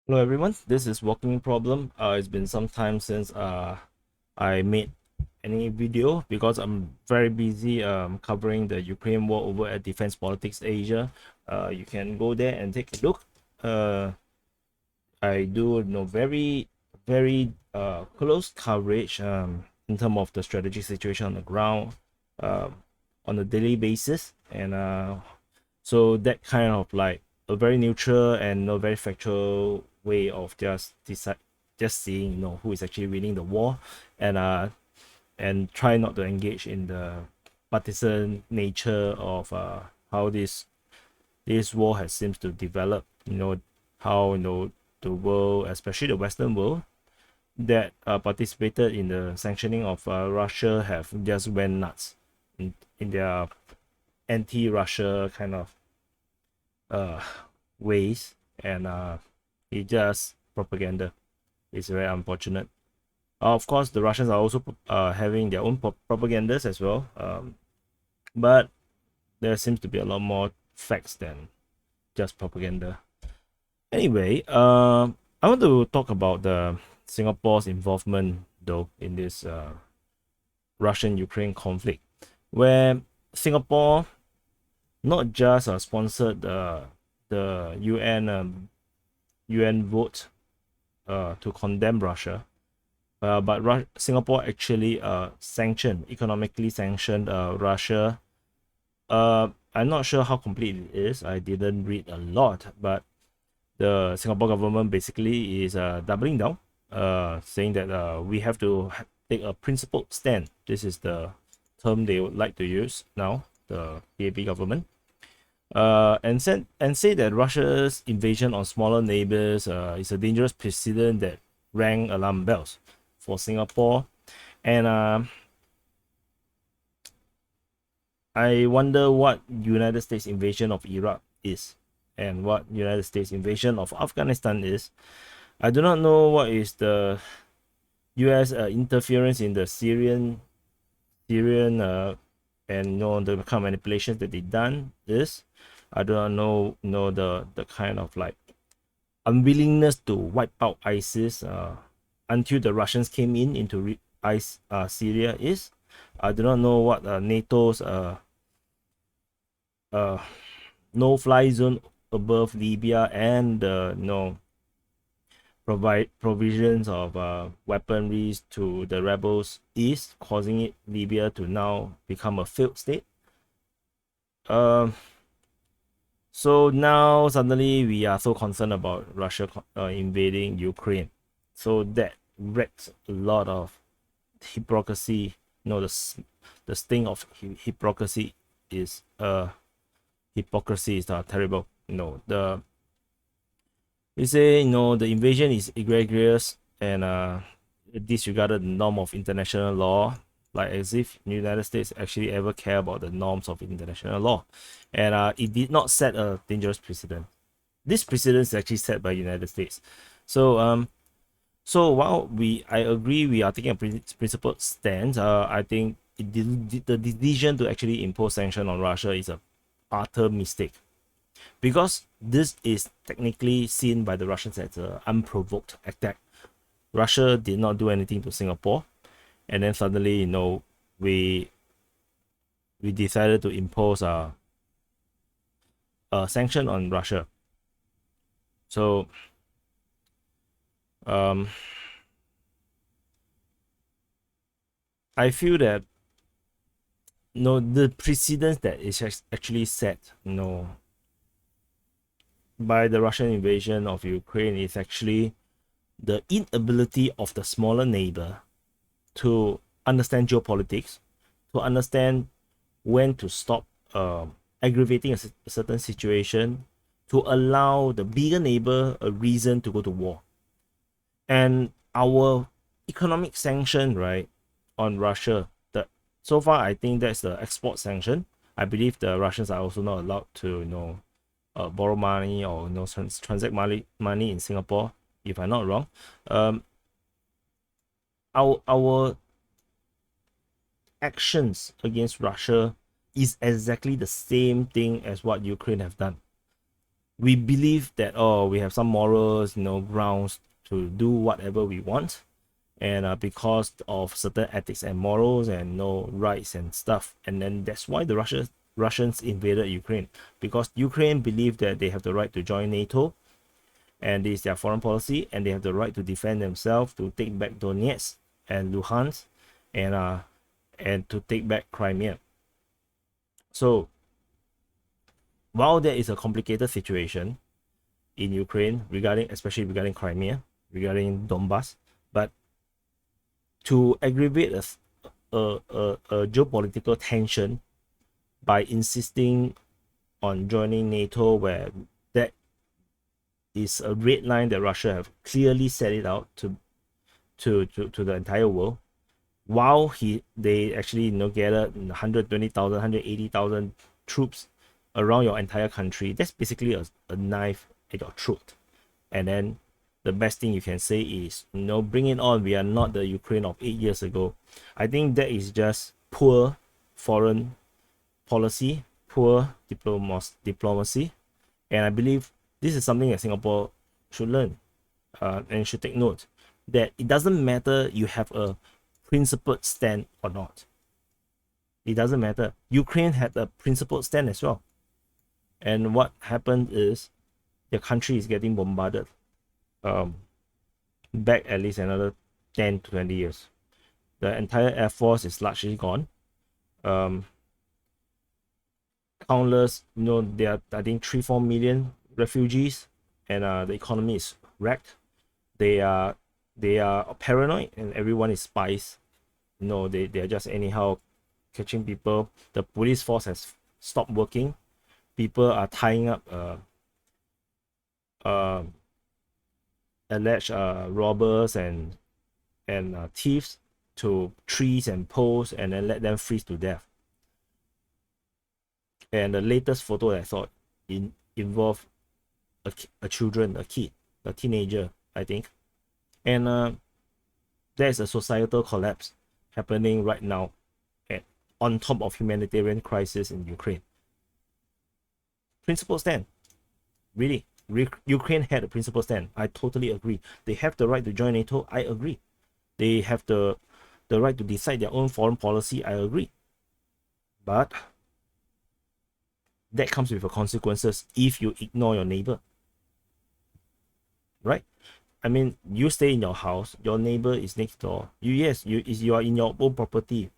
Hello everyone, this is Walking Problem. It's been some time since I made any video because I'm very busy covering the Ukraine war over at Defense Politics Asia. You can go there and take a look. I do very close coverage in terms of the strategic situation on the ground uh, on a daily basis, and so that kind of like a very neutral and very factual way of just seeing who is actually winning the war, and try not to engage in the partisan nature of how this war has seems to develop. How the world, especially the Western world, that participated in the sanctioning of Russia have just went nuts in their anti-Russia kind of uh, ways, and it's just propaganda. It's very unfortunate. Of course, the Russians are also having their own propagandas as well, but there seems to be a lot more facts than just propaganda. Anyway, I want to talk about the Singapore's involvement though in this Russian-Ukraine conflict, where Singapore not just sponsored the UN vote to condemn Russia, but Singapore actually economically sanctioned Russia. I'm not sure how complete it is. I didn't read a lot, but the Singapore government basically is doubling down, saying that we have to take a principled stand. This is the term they would like to use now, the PAP government. And say that Russia's invasion on smaller neighbors is a dangerous precedent that rang alarm bells for Singapore. And I wonder what United States invasion of Iraq is, and what United States invasion of Afghanistan is. I do not know what is the U.S. Interference in the Syrian and the kind of manipulations that they done is. I do not know the kind of like unwillingness to wipe out ISIS until the Russians came into Syria is. I do not know what NATO's no-fly zone above Libya and provide provisions of weaponries to the rebels is causing Libya to now become a failed state. So now suddenly we are so concerned about Russia invading Ukraine. So that wrecks a lot of hypocrisy. The sting of hypocrisy is terrible. You say the invasion is egregious and disregarded the norm of international law, like as if the United States actually ever care about the norms of international law, and it did not set a dangerous precedent. This precedent is actually set by the United States. So while I agree we are taking a principled stance, I think the decision to actually impose sanction on Russia is a utter mistake, because this is technically seen by the Russians as an unprovoked attack. Russia did not do anything to Singapore, and then suddenly, we decided to impose a sanction on Russia. So, I feel that the precedence that is actually set, by the Russian invasion of Ukraine is actually the inability of the smaller neighbor to understand geopolitics, to understand when to stop aggravating a certain situation, to allow the bigger neighbor a reason to go to war. And our economic sanction, right, on Russia, so far I think that's the export sanction. I believe the Russians are also not allowed to borrow money or transact money in Singapore, if I'm not wrong. Our actions against Russia is exactly the same thing as what Ukraine have done. we believe that, oh, we have some morals, grounds to do whatever we want, and because of certain ethics and morals and no rights and stuff, and then that's why the Russians invaded Ukraine, because Ukraine believed that they have the right to join NATO, and this is their foreign policy, and they have the right to defend themselves, to take back Donetsk and Luhansk, and to take back Crimea. So while there is a complicated situation in Ukraine especially regarding Crimea, regarding Donbass, but to aggravate a geopolitical tension by insisting on joining NATO, where that is a red line that Russia have clearly set it out to the entire world, while they actually gathered 120,000, 180,000 troops around your entire country. That's basically a knife at your throat. And then the best thing you can say is, bring it on. We are not the Ukraine of 8 years ago. I think that is just poor foreign policy, poor diplomacy. And I believe this is something that Singapore should learn, and should take note, that it doesn't matter you have a principled stand or not. It doesn't matter. Ukraine had a principled stand as well. And what happened is their country is getting bombarded back at least another 10 to 20 years. The entire air force is largely gone. Countless, there are, I think, 3-4 million refugees, and the economy is wrecked. They are paranoid, and everyone is spies. They are just anyhow catching people. The police force has stopped working. People are tying up alleged robbers and thieves to trees and poles, and then let them freeze to death. And the latest photo that I saw involved a kid, a teenager, I think. And there's a societal collapse happening right now, on top of humanitarian crisis in Ukraine. Principled stand. Really. Ukraine had a principled stand. I totally agree. They have the right to join NATO. I agree. They have the right to decide their own foreign policy. I agree. But that comes with the consequences if you ignore your neighbor. Right? I mean, you stay in your house, your neighbor is next door. You are in your own property,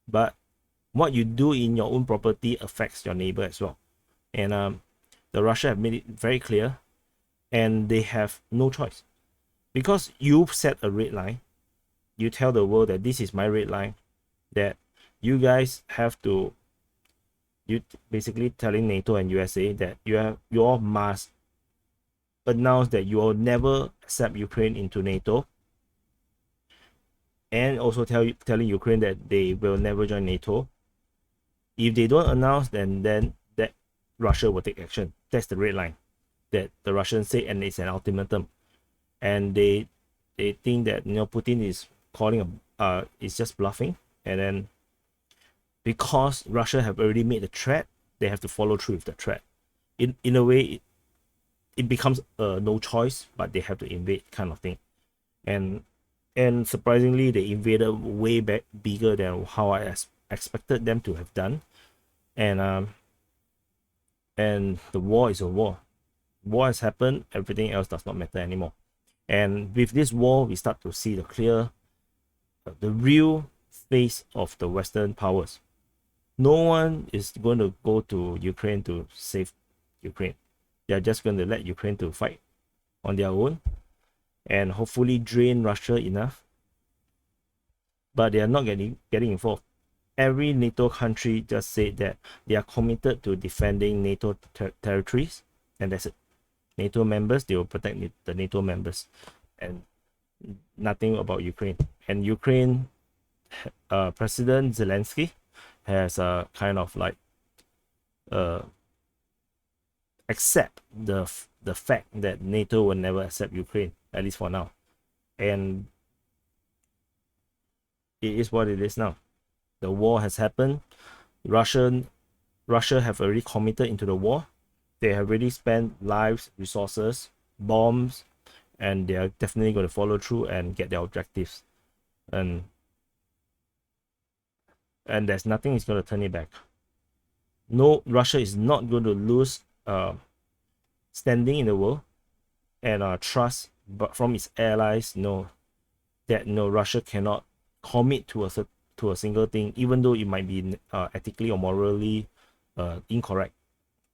but what you do in your own property affects your neighbor as well. And the Russia have made it very clear, and they have no choice, because you set a red line. You tell the world that this is my red line, that you guys have to. You basically telling NATO and USA that you all must announce that you will never accept Ukraine into NATO, and also telling Ukraine that they will never join NATO. If they don't announce, then that Russia will take action. That's the red line that the Russians say, and it's an ultimatum. And they think that Putin is calling is just bluffing, and then because Russia have already made the threat, they have to follow through with the threat. In a way, it becomes no choice, but they have to invade, kind of thing. And surprisingly, they invaded way bigger than how I expected them to have done. And the war is a war. War has happened. Everything else does not matter anymore. And with this war, we start to see the real face of the Western powers. No one is going to go to Ukraine to save Ukraine. They are just going to let Ukraine to fight on their own, and hopefully drain Russia enough. But they are not getting involved. Every NATO country just said that they are committed to defending NATO territories, and that's it. NATO members, they will protect the NATO members, and nothing about Ukraine. And Ukraine President Zelensky has kind of like accept the fact that NATO will never accept Ukraine, at least for now. And it is what it is now. The war has happened. Russia have already committed into the war, They have already spent lives, resources, bombs, and they are definitely going to follow through and get their objectives. And there's nothing is going to turn it back. No, Russia is not going to lose standing in the world and trust, but from its allies. No, that no, Russia cannot commit to a single thing, even though it might be ethically or morally incorrect.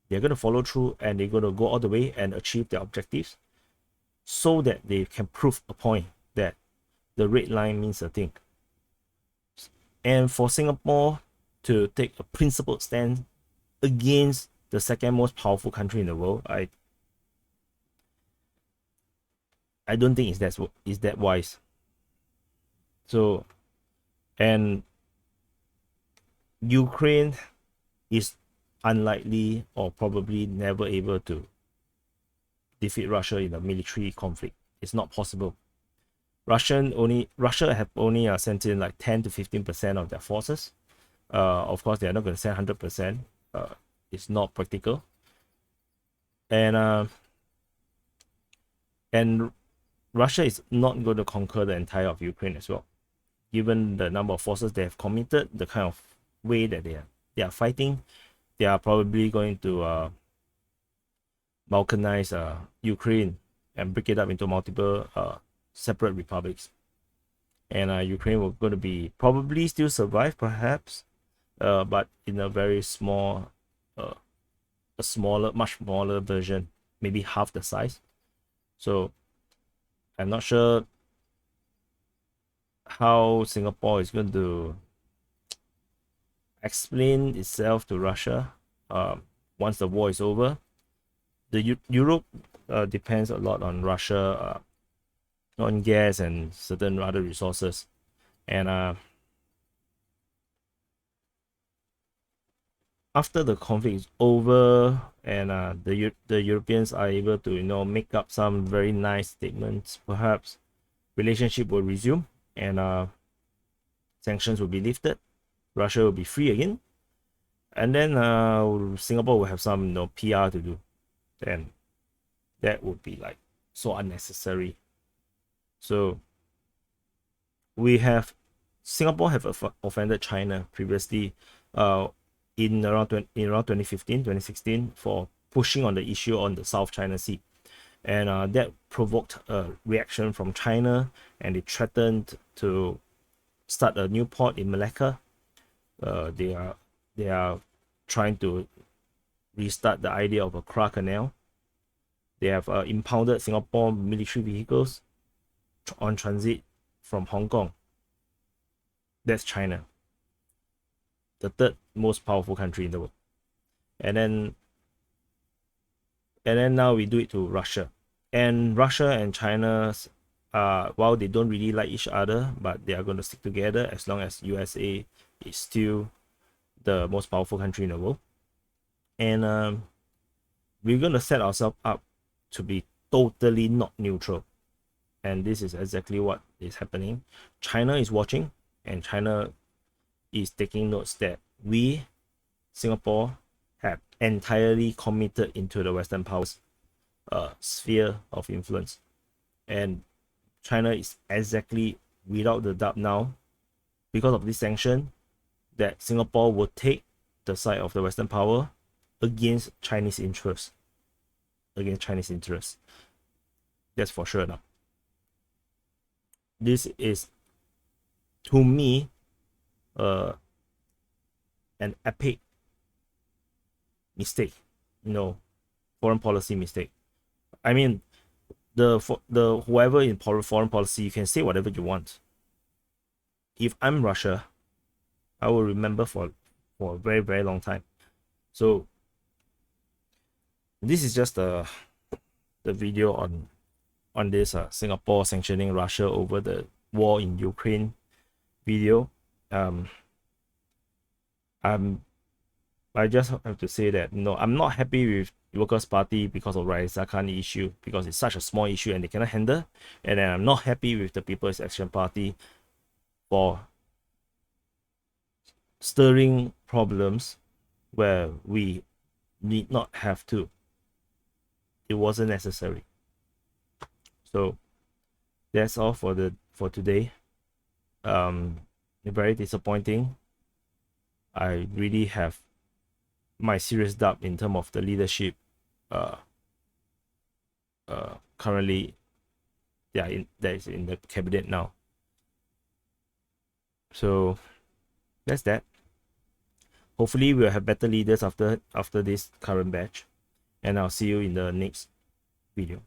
They're going to follow through and they're going to go all the way and achieve their objectives, so that they can prove a point that the red line means a thing. And for Singapore to take a principled stand against the second most powerful country in the world, I don't think is that wise. So, and Ukraine is unlikely or probably never able to defeat Russia in a military conflict. It's not possible. Russia have only sent in like 10 to 15% of their forces. Of course, they are not going to send 100%. It's not practical. And Russia is not going to conquer the entire of Ukraine as well, given the number of forces they have committed, the kind of way that they are fighting. They are probably going to balkanize Ukraine and break it up into multiple separate republics. And Ukraine will going to be probably still survive, perhaps, but in a very small, much smaller version, maybe half the size. So I'm not sure how Singapore is going to explain itself to Russia once the war is over. The Europe depends a lot on Russia, on gas and certain other resources, and after the conflict is over and the Europeans are able to make up some very nice statements, perhaps relationship will resume and sanctions will be lifted, Russia will be free again, and then Singapore will have some PR to do. Then that would be like so unnecessary. So Singapore have offended China previously in around 2015 2016 for pushing on the issue on the South China Sea, and that provoked a reaction from China, and they threatened to start a new port in Malacca. They are trying to restart the idea of a Kra Canal. They have impounded Singapore military vehicles on transit from Hong Kong. That's China, the third most powerful country in the world. And then now we do it to Russia. And Russia and China, while they don't really like each other, but they are going to stick together as long as USA is still the most powerful country in the world. And we're going to set ourselves up to be totally not neutral. And this is exactly what is happening. China is watching, and China is taking notes that we, Singapore, have entirely committed into the Western powers sphere of influence. And China is exactly, without the doubt now, because of this sanction, that Singapore will take the side of the Western power against Chinese interests. That's for sure now. This is, to me, an epic mistake, foreign policy mistake. I mean, the whoever in foreign policy, you can say whatever you want. If I'm Russia, I will remember for a very, very long time. So this is just the video on this Singapore sanctioning Russia over the war in Ukraine video. I just have to say that I'm not happy with Workers' Party because of Raisa Khan issue, because it's such a small issue and they cannot handle. And then I'm not happy with the People's Action Party for stirring problems where we need not have to. it wasn't necessary. So that's all for today. Very disappointing. I really have my serious doubt in terms of the leadership uh currently that is in the cabinet now. So that's that. Hopefully we'll have better leaders after this current batch, and I'll see you in the next video.